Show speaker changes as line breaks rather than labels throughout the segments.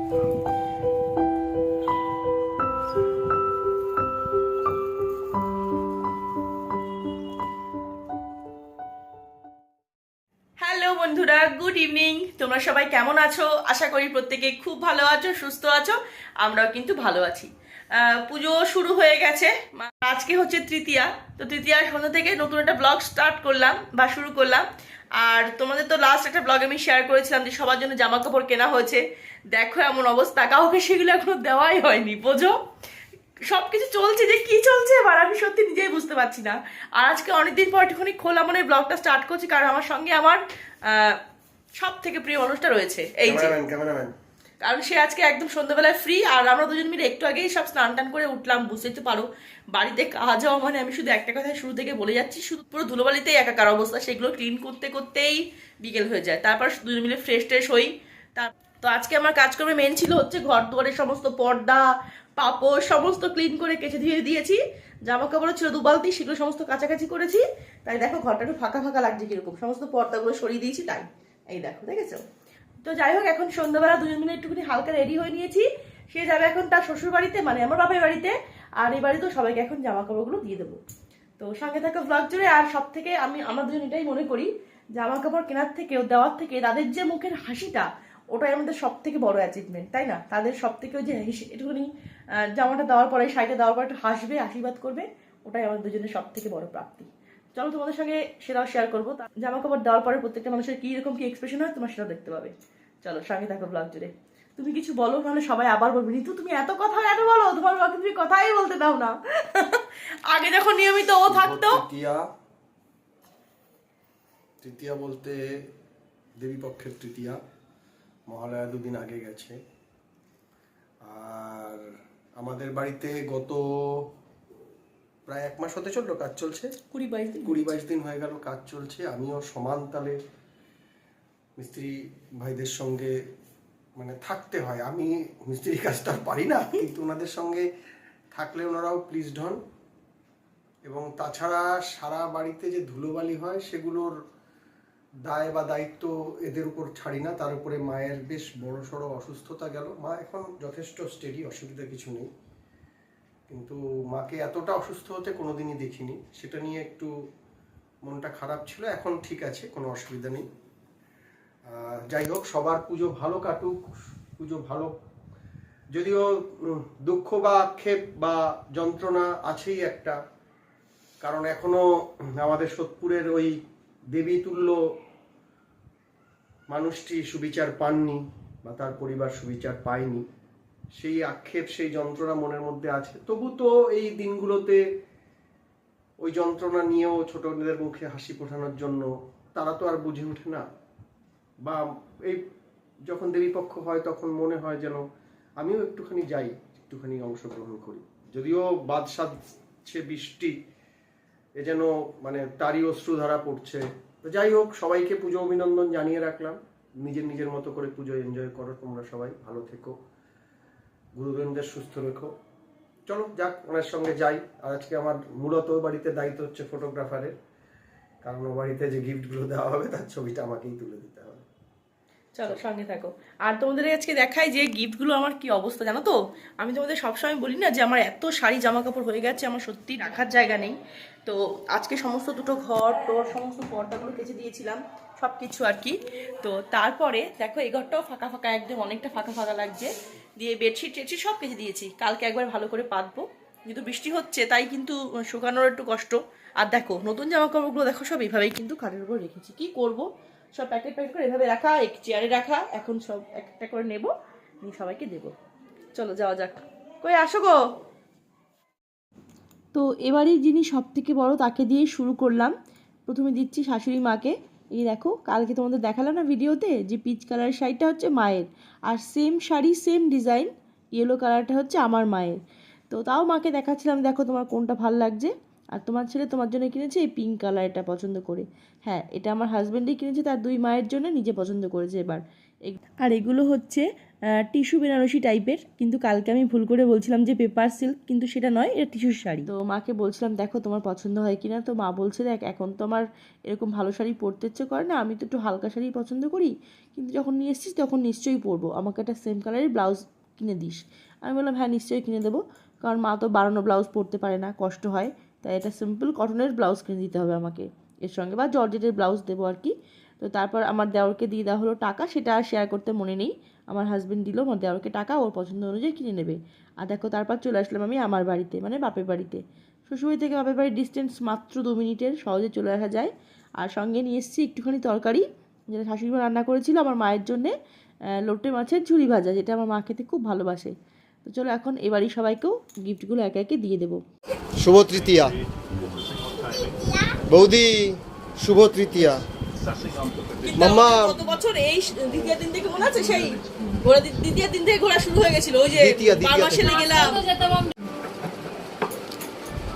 Hello বন্ধুরা, good evening. তোমরা সবাই কেমন আছো? আশা করি প্রত্যেকে খুব ভালো আছো, সুস্থ আছো। আমরাও কিন্তু ভালো আছি। পুজো শুরু হয়ে গেছে, আজকে হচ্ছে তৃতীয়া। তো তৃতীয়ার সন্ধ্যা থেকে নতুন একটা ব্লগ স্টার্ট করলাম বা শুরু করলাম। আর তোমাদের তো লাস্ট একটা ব্লগ আমি শেয়ার করেছিলাম যে সবার জন্য জামা কাপড় কেনা হয়েছে। দেখো এমন অবস্থা, কাউকে সেগুলো এখনো দেওয়াই হয়নি, বোঝো। সবকিছু চলছে, যে কি চলছে এবার আমি সত্যি নিজেই বুঝতে পারছি না। আর আজকে অনেকদিন পর একটুখানি খোলা মনে ব্লগটা স্টার্ট করছি, কারণ আমার সঙ্গে আমার সব থেকে প্রিয় মানুষটা রয়েছে, এই যে
ক্যামেরাম্যান।
কারণ সে আজকে একদম সন্ধ্যাবেলায় ফ্রি। আর আমরা দুজন মিলে একটু আগেই সব স্নান টান করে উঠলাম। বুঝতেই তো পারো বাড়িতে কাজ হওয়া মানে, আমি শুধু একটা কথা শুরু থেকে বলে যাচ্ছি, শুধু পুরো ধুলোবালিতেই একাকার অবস্থা। সেগুলো ক্লিন করতে করতেই বিকেল হয়ে যায়, তারপর দুজন মিলে ফ্রেশ ট্রেশ হই। তো আজকে আমার কাজকর্মে মেন ছিল হচ্ছে ঘর দুয়ারের সমস্ত পর্দা পাপড় সমস্ত ক্লিন করে কেচে ধুয়ে দিয়েছি। জামা কাপড় ছিল 2 বালতি, সেগুলো সমস্ত কাছাকাছি করেছি। তাই দেখো ঘরটা একটু ফাঁকা ফাঁকা লাগছে কিরকম, সমস্ত পর্দাগুলো সরিয়ে দিয়েছি। তাই এই দেখো, দেখেছো? তো যাই হোক, এখন সন্ধ্যাবেলা দুজন মিলে একটুখানি হালকা রেডি হয়ে নিয়েছি। সে যাবে এখন তার শ্বশুর বাড়িতে, মানে আমার বাপের বাড়িতে। আর এই বাড়িতেও সবাইকে এখন জামা কাপড়গুলো দিয়ে দেবো। তো সঙ্গে থাকা ব্লগ জুড়ে। আর সব থেকে আমরা দুজন এটাই মনে করি, জামা কাপড় কেনার থেকেও দেওয়ার থেকে তাদের যে মুখের হাসিটা, ওটাই আমাদের সব থেকে বড় অ্যাচিভমেন্ট, তাই না? তাদের সব থেকে ওই যে একটুখানি জামাটা দেওয়ার পরে, শাড়িটা দেওয়ার পরে একটু হাসবে, আশীর্বাদ করবে, ওটাই আমাদের দুজনের সব থেকে বড় প্রাপ্তি। চলো তোমাদের সঙ্গে সেটাও শেয়ার করবো। জামা কাপড় দেওয়ার পরে প্রত্যেকটা মানুষের কি রকম কি এক্সপ্রেশন হয়, তোমার সেটাও দেখতে পাবে। চলো সঙ্গে থাকো ব্লগ জুড়ে। তুমি কিছু বলো, নাহলে সবাই আবার বলবে ঋতু তুমি এত কথা এত বলো, তোমার বাকি তুমি কথাই বলতে দাও না। আগে যখন নিয়মিত ও থাকতো।
তৃতীয়া বলতে দেবী পক্ষের তৃতীয়া, মহালয়া 2 দিন আগে গেছে। আর আমাদের বাড়িতে গত প্রায় 1 মাস হতে চললো, কাজ চলছে। 20-22 দিন হয়ে গেল কাজ চলছে। আমিও সমান তালে মিস্ত্রি ভাইদের সঙ্গে মানে থাকতে হয়। আমি মিস্ত্রি কাজটা পারি না, কিন্তু ওনাদের সঙ্গে থাকলে ওনারাও প্লিজড হন। এবং তাছাড়া সারা বাড়িতে যে ধুলোবালি হয় সেগুলোর দায় বা দায়িত্ব এদের উপর ছাড়ি না। তার উপরে মায়ের বেশ বড় সড়ো অসুস্থতা গেল। মা এখন যথেষ্ট স্টেডি, অসুবিধা কিছু নেই, কিন্তু মাকে এতটা অসুস্থ হতে কোনোদিনই দেখিনি। সেটা নিয়ে একটু মনটা খারাপ ছিল। এখন ঠিক আছে, কোনো অসুবিধা নেই। যাই হোক, সবার পুজো ভালো কাটুক, পুজো ভালো। যদিও দুঃখ বা আক্ষেপ বা যন্ত্রণা আছেই একটা, কারণ এখনো আমাদের সোদপুরের ওই দেবী তুল্য মানুষটি সুবিচার পাননি বা তার পরিবার সুবিচার পায়নি। সেই আক্ষেপ, সেই যন্ত্রণা মনের মধ্যে আছে। তবু তো এই দিনগুলোতে ওই যন্ত্রণা নিয়েও ছোটদের মুখে হাসি ফোটানোর জন্য তারা তো আর বুঝে ওঠে না। বা এই যখন দেবীপক্ষ হয় তখন মনে হয় যেন আমিও একটুখানি যাই, একটুখানি অংশগ্রহণ করি। যদিও বাদ সাধছে বৃষ্টি, এ যেন মানে তারই অশ্রুধারা পড়ছে। তো যাই হোক, সবাইকে পুজো অভিনন্দন জানিয়ে রাখলাম। নিজের নিজের মতো করে পুজো এনজয় করো তোমরা সবাই, ভালো থেকো, গুরুজনদের সুস্থ রেখো। চলো যাক, ওনার সঙ্গে যাই। আর আজকে আমার মূলত বাড়িতে দায়িত্ব হচ্ছে ফটোগ্রাফারের, কারণ ও বাড়িতে যে গিফটগুলো দেওয়া হবে তার ছবিটা আমাকেই তুলে দিতে হবে।
চলো সঙ্গে থাকো। আর তোমাদের আজকে দেখাই যে গিফটগুলো আমার কি অবস্থা, জানো তো? আমি তোমাদের সবসময় বলি না যে আমার এত শাড়ি জামা কাপড় হয়ে গেছে, আমার সত্যি রাখার জায়গা নেই। তো আজকে সমস্ত দুটো ঘর টোর সমস্ত পর্দাগুলো কেচে দিয়েছিলাম, সব কিছু আর কি। তো তারপরে দেখো এই ঘরটাও ফাঁকা ফাঁকা, একদম অনেকটা ফাঁকা ফাঁকা লাগছে। দিয়ে বেডশিট টেডশিট সব কেচে দিয়েছি, কালকে একবার ভালো করে পাতবো। যেহেতু বৃষ্টি হচ্ছে তাই কিন্তু শুকানোর একটু কষ্ট। আর দেখো নতুন জামা কাপড়গুলো দেখো সব এইভাবেই কিন্তু খাটের উপর রেখেছি, কি করব। সব প্যাকেট প্যাকেট করে এভাবে রাখা, এক চেয়ারে রাখা। এখন সব একটা করে নেব, নিয়ে সবাইকে দেবো। চলো যাওয়া যাক। কই আসো গো। তো এবারে যিনি সব থেকে বড় তাকে দিয়ে শুরু করলাম। প্রথমে দিচ্ছি শাশুড়ি মাকে। এই দেখো, কালকে তোমাদের দেখালাম না ভিডিওতে যে পিচ কালারের শাড়িটা হচ্ছে মায়ের, আর same sari same design yellow কালারটা হচ্ছে আমার মায়ের। তো তাও মাকে দেখাচ্ছিলাম, দেখো তোমার কোনটা ভাল লাগছে। আর তোমার ছেলে তোমার জন্য কিনেছে এই পিঙ্ক কালার, এটা পছন্দ করে। হ্যাঁ, এটা আমার হাজব্যান্ডই কিনেছে তার 2 মায়ের জন্য, নিজে পছন্দ করেছে এবার। আর এগুলো হচ্ছে টিস্যু বেনারসি টাইপের, কিন্তু কালকে আমি ভুল করে বলছিলাম যে পেপার সিল্ক, কিন্তু সেটা নয়, এটা টিস্যুর শাড়ি। তো মাকে বলছিলাম দেখো তোমার পছন্দ হয় কিনা, তো মা বলছে দেখ এখন তো আমার এরকম ভালো শাড়ি পরতে ইচ্ছে করে না, আমি তো একটু হালকা শাড়ি পছন্দ করি, কিন্তু যখন নিয়ে এসেছিস তখন নিশ্চয়ই পরবো, আমাকে একটা সেম কালারের ব্লাউজ কিনে দিস। আমি বললাম হ্যাঁ নিশ্চয়ই কিনে দেবো, কারণ মা তো বাড়ানো ব্লাউজ পরতে পারে না, কষ্ট হয়, তাই এটা সিম্পল কটনের ব্লাউজ কিনে দিতে হবে আমাকে এর সঙ্গে, বা জর্জেটের ব্লাউজ দেবো আর কি। তো তারপর আমার দেওরকে দিয়ে দেওয়া হলো টাকা, সেটা আর শেয়ার করতে মনে নেই, আমার হাজব্যান্ড দিল আমার দেওরকে টাকা, ওর পছন্দ অনুযায়ী কিনে নেবে। আর দেখো তারপর চলে আসলাম আমি আমার বাড়িতে, মানে বাপের বাড়িতে। শ্বশুরবাড়ি থেকে বাপের বাড়ির ডিস্টেন্স মাত্র 2 মিনিটের, সহজে চলে আসা যায়। আর সঙ্গে নিয়ে এসেছি একটুখানি তরকারি, যেটা শাশুড়ি মা রান্না করেছিল আমার মায়ের জন্যে, লোটে মাছের ঝুরি ভাজা, যেটা আমার মা খেতে খুব ভালোবাসে। তো চলো এখন এবারই সবাইকেও গিফটগুলো একে একে দিয়ে দেবো।
শুভ তৃতীয়া বৌদি, শুভ তৃতীয়া। মাম্মা
গত বছর এই দ্বিতীয় দিন থেকে মনে আছে, সেই ঘোরা দ্বিতীয় দিন থেকে ঘোরা শুরু হয়ে গেছিল, ওই যে বারমাসেলে গেলাম,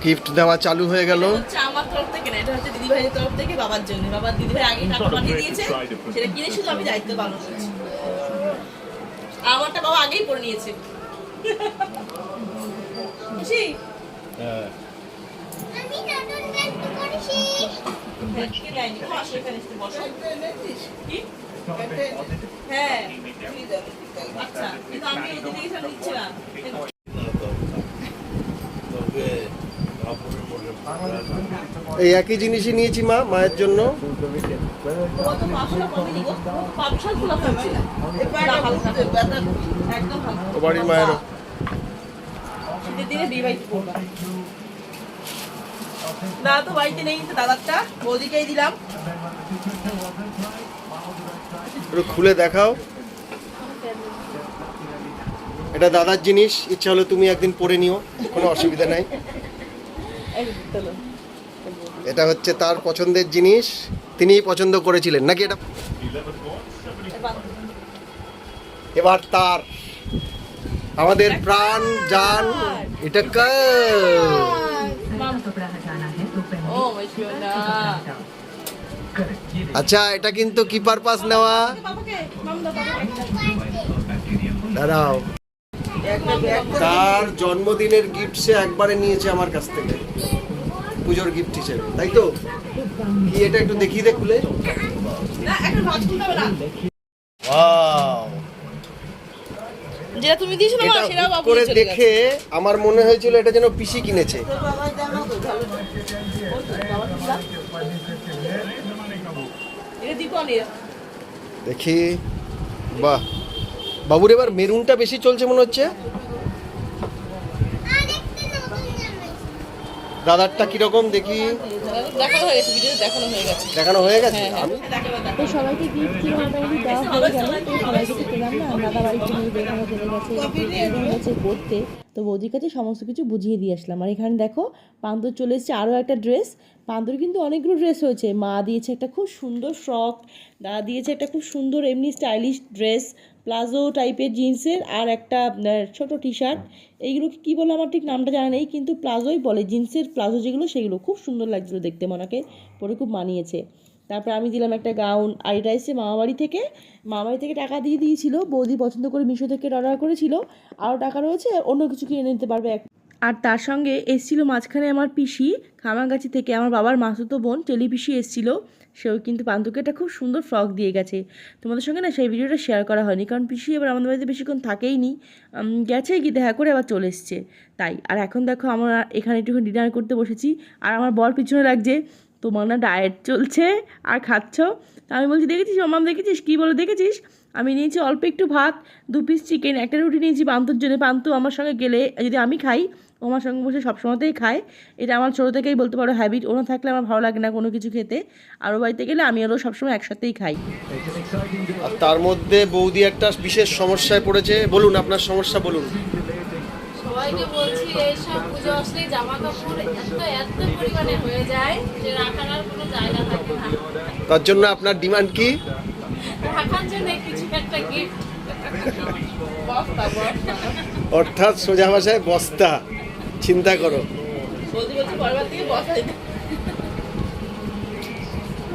গিফট দেওয়া চালু হয়ে গেল।
হচ্ছে আমার তরফ থেকে না, এটা হচ্ছে দিদি ভাইয়ের তরফ থেকে বাবার জন্য, বাবার দিদি ভাই আগে টাকা পাঠিয়ে দিয়েছে, সেটা কিনে শুধু আমি দায়িত্ব পালন করছি। আমারটা বাবা আগেই পরে নিয়েছে। খুশি?
আমি নতুন ব্যাগ করেছি।
কি দেয়নি, ও আসলে এখানে এসে বসো। কি? হ্যাঁ। আচ্ছা, কিন্তু আমি ওদিকে গেছিলাম নিচ্ছি না।
এই একই জিনিসই নিয়েছি মা, মায়ের জন্য।
তোমার তো পাঁচশো কমেনি গো, পাঁচশো খোলা থাকছে। একদম ভালো।
ও বাড়ির মায়েরও।
শীতের দিনে বিয়ে বাড়িতে পড়বা। না তো বাড়িতে নেই, তো দাদারটা বৌদিকেই দিলাম।
একটু খুলে দেখাও। এটা দাদার জিনিস, ইচ্ছা হলো তুমি একদিন পরে নিও, কোনো অসুবিধা নাই। এটা হচ্ছে তার পছন্দের জিনিস, তিনিই পছন্দ করেছিলেন নাকি এটা? এবার তার আমাদের প্রাণ জান এটা আচ্ছা, এটা কিন্তু কি পারপাস নেওয়া? দাঁড়াও, তার জন্মদিনের গিফট সে একবারে নিয়েছে আমার কাছ থেকে পুজোর গিফট হিসেবে, তাই তো? কি এটা একটু দেখিয়ে দে খুলে।
না এখন ভাত খুলতে হবে না,
ওয়াও,
যেটা তুমি দিয়েছো না
এটা
সেটাও
হুট
বাবু
করে
চলে
দেখে আমার মনে হয়েছিল এটা যেন পিসি কিনেছে।
এটা দীপনের।
দেখি, বাহ, বাবুর এবার মেরুনটা বেশি চলছে মনে হচ্ছে।
আরেকটা নতুন জামা।
দাদারটা কিরকম দেখি?
দেখানো হয়ে গেছে, ভিডিওতে দেখানো হয়ে গেছে।
দেখানো হয়ে গেছে।
হ্যাঁ,
আমি
তো সবাইকে গিফট ছিল মোটামুটি দেওয়া হয়ে গেল। তো সবাইকে তো পেলাম না, দাদা বাড়ির জন্য যেখানে চলে গেছে পড়তে, তো বৌদির কাছে সমস্ত কিছু বুঝিয়ে দিয়ে আসলাম। আর এখানে দেখো পান্তর চলে এসেছে আরও একটা ড্রেস। পান্তর কিন্তু অনেকগুলো ড্রেস হয়েছে, মা দিয়েছে একটা খুব সুন্দর ফ্রক, দাদা দিয়েছে একটা খুব সুন্দর এমনি স্টাইলিশ ড্রেস, প্লাজো টাইপের জিন্সের, আর একটা ছোট টি শার্ট। এইগুলোকে কী বলে আমার ঠিক নামটা জানা নেই, কিন্তু প্লাজোই বলে, জিন্সের প্লাজো যেগুলো, সেগুলো খুব সুন্দর লাগছিলো দেখতে, মনাকে পরে খুব মানিয়েছে। তারপর আমি দিলাম একটা গাউন, আর এটা এসেছে মামাবাড়ি থেকে টাকা দিয়ে দিয়েছিল, বৌদি পছন্দ করে মিশো থেকে অর্ডার করেছিল, আরও টাকা রয়েছে, অন্য কিছু কিনে নিতে পারবে। আর তার সঙ্গে এসেছিলো মাঝখানে আমার পিসি খামারগাছি থেকে, আমার বাবার মাসুতো বোন টেলি পিসি এসেছিলো, সেও কিন্তু পান্তুকে একটা খুব সুন্দর ফ্রক দিয়ে গেছে। তোমাদের সঙ্গে না সেই ভিডিওটা শেয়ার করা হয়নি, কারণ পিসি এবার আমাদের বাড়িতে বেশিক্ষণ থাকেই নি, গেছে গিয়ে দেখা করে আবার চলে এসছে তাই। আর এখন দেখো আমরা এখানে একটুখানি ডিনার করতে বসেছি, আর আমার বর পিছনে লাগছে, তোমার না ডায়েট চলছে আর খাচ্ছ। আমি বলছি দেখেছিস মাম, দেখেছিস কী বলে দেখেছিস, আমি নিয়েছি অল্প একটু ভাত, 2 পিস চিকেন, একটা রুটি নিয়েছি পান্তুর জন্য। পান্তু আমার সঙ্গে গেলে যদি আমি খাই, ও আমার সঙ্গে বসে সবসময়তেই খায়, এটা আমার ছোটো থেকেই বলতে পারো হ্যাবিট, ওনা থাকলে আমার ভালো লাগে না কোনো কিছু খেতে, আর ও বাড়িতে গেলে আমি ওরও সবসময় একসাথেই খাই।
আর তার মধ্যে বৌদি একটা বিশেষ সমস্যায় পড়েছে, বলুন আপনার সমস্যা বলুন।
সবাইকে বলছি এইসব পুজো আসলে জামা কাপড় এত পরিমাণে হয়ে যায় যে রাখার আর কোনো জায়গা থাকে না।
তার জন্য আপনার ডিমান্ড কি?
রাখার জন্য কিছু একটা গিফট,
অর্থাৎ সোজা ভাষায় বস্তা। চিন্তা করো।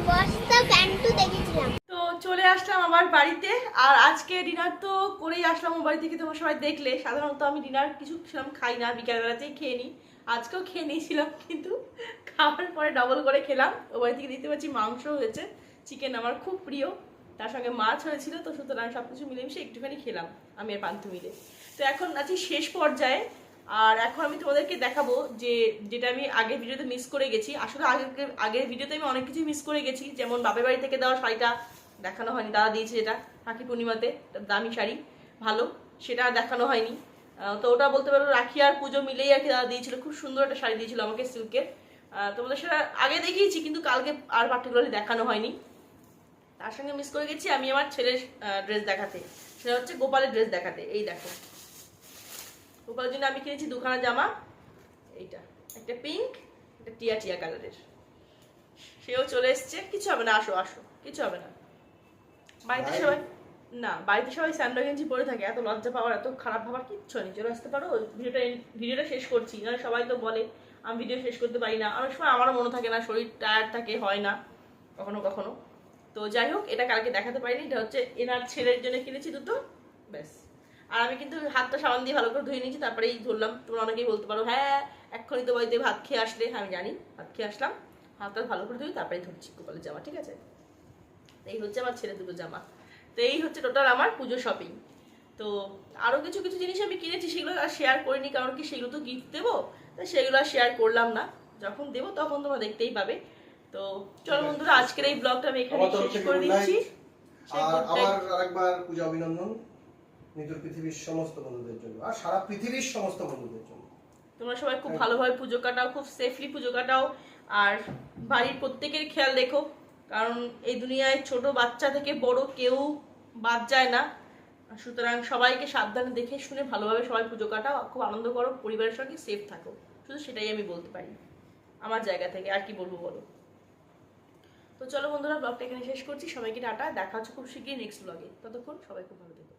বস্তা প্যান্টু দেখেছিলাম।
তো চলে আসলাম আবার বাড়িতে। আর আজকে ডিনার তো করেই আসলাম ও বাড়ি থেকে, তোমরা সবাই দেখলে। সাধারণত আমি ডিনার কিছু সেরকম খাই না, বিকালবেলাতেই খেয়ে নিই। আজকেও খেয়ে নিয়েছিলাম, কিন্তু খাওয়ার পরে ডবল করে খেলাম। ও বাড়ি থেকে দেখতে পাচ্ছি মাংস হয়েছে, চিকেন আমার খুব প্রিয়, তার সঙ্গে মাছ হয়েছিল। তো সুতরাং সব কিছু মিলেমিশে একটুখানি খেলাম আমি আর পান্থু মিলে। তো এখন আছি শেষ পর্যায়ে। আর এখন আমি তোমাদেরকে দেখাবো যে যেটা আমি আগের ভিডিওতে মিস করে গেছি। আসলে আগের ভিডিওতে আমি অনেক কিছু মিস করে গেছি, যেমন বাপের বাড়ি থেকে দেওয়া শাড়িটা দেখানো হয়নি, দাদা দিয়েছে যেটা রাখি পূর্ণিমাতে, দামি শাড়ি ভালো, সেটা দেখানো হয়নি। তো ওটা বলতে পারবো রাখি আর পুজো মিলেই আর কি দাদা দিয়েছিল, খুব সুন্দর একটা শাড়ি দিয়েছিল আমাকে সিল্কের। তোমাদের সেটা আগে দেখিয়েছি, কিন্তু কালকে আর পার্টিকুলারলি দেখানো হয়নি। তার সঙ্গে মিস করে গেছি আমি আমার ছেলের ড্রেস দেখাতে, সেটা হচ্ছে গোপালের ড্রেস দেখাতে। এই দেখো, গোপালের জন্য আমি কিনেছি দুখানা জামা, এইটা একটা পিঙ্ক, একটা টিয়া টিয়া কালারের। সেও চলে এসছে, কিছু হবে না, আসো আসো, কিছু হবে না। বাড়িতে সবাই না, বাড়িতে সবাই স্যান্ডো গেঞ্জি পরে থাকে, এত লজ্জা পাওয়ার, এত খারাপ ভাবার কিচ্ছু নেই। চলে আসতে পারো, ভিডিওটা শেষ করছি। নাহলে সবাই তো বলে আমি ভিডিও শেষ করতে পারি না, অনেক সময় আমারও মনে থাকে না, শরীর টায়ার্ড থাকে, হয় না কখনো কখনো। তো যাই হোক, এটা কালকে দেখাতে পারিনি। এটা হচ্ছে এনার ছেলের জন্য কিনেছি দুটো, ব্যাস। আর আমি কিন্তু হাতটা সাবান দিয়ে ভালো করে ধুয়ে নিয়েছি, তারপরেই ধরলাম। তোমরা অনেকেই বলতে পারো হ্যাঁ এক্ষুনি তো বাড়িতে ভাত খেয়ে আসলে, আমি জানি ভাত খেয়ে আসলাম, হাতটা ভালো করে ধুই তারপরেই ধরছি গোপালের জামা, ঠিক আছে? এই হচ্ছে আমার ছেলে দুটো জামা। তো এই হচ্ছে টোটাল আমার পুজো শপিং। তো আরও কিছু কিছু জিনিস আমি কিনেছি, সেগুলো আর শেয়ার করিনি, কারণ কি সেগুলো তো গিফট দেবো, তাই সেগুলো আর শেয়ার করলাম না। যখন দেবো তখন তোমরা দেখতেই পাবে। তো চলো বন্ধুরা, আজকের এই ব্লগটা আমি এখানে শেষ করে দিচ্ছি।
আর আবার আরেকবার পূজা অভিনন্দন নিতুর পৃথিবীর সমস্ত বন্ধুদের জন্য, আর সারা পৃথিবীর সমস্ত বন্ধুদের জন্য।
তোমরা সবাই খুব ভালোভাবে পুজো কাটাও, খুব সেফলি পুজো কাটাও। আর বাড়ির প্রত্যেকের খেয়াল রেখো, কারণ এই দুনিয়ায় ছোট বাচ্চা থেকে বড় কেউ বাদ যায় না। সুতরাং সবাইকে সাবধানে দেখে শুনে ভালোভাবে সবাই পুজো কাটাও, খুব আনন্দ করো, পরিবারের সঙ্গে সেফ থাকো। শুধু সেটাই আমি বলতে পারি আমার জায়গা থেকে, আর কি বলবো বলো। তো চলো বন্ধুরা, ব্লগটা এখানে শেষ করছি। সবাইকে টাটা, দেখা হচ্ছে খুব শীঘ্রই নেক্সট ব্লগে। ততক্ষণ সবাই খুব ভালো থেকো।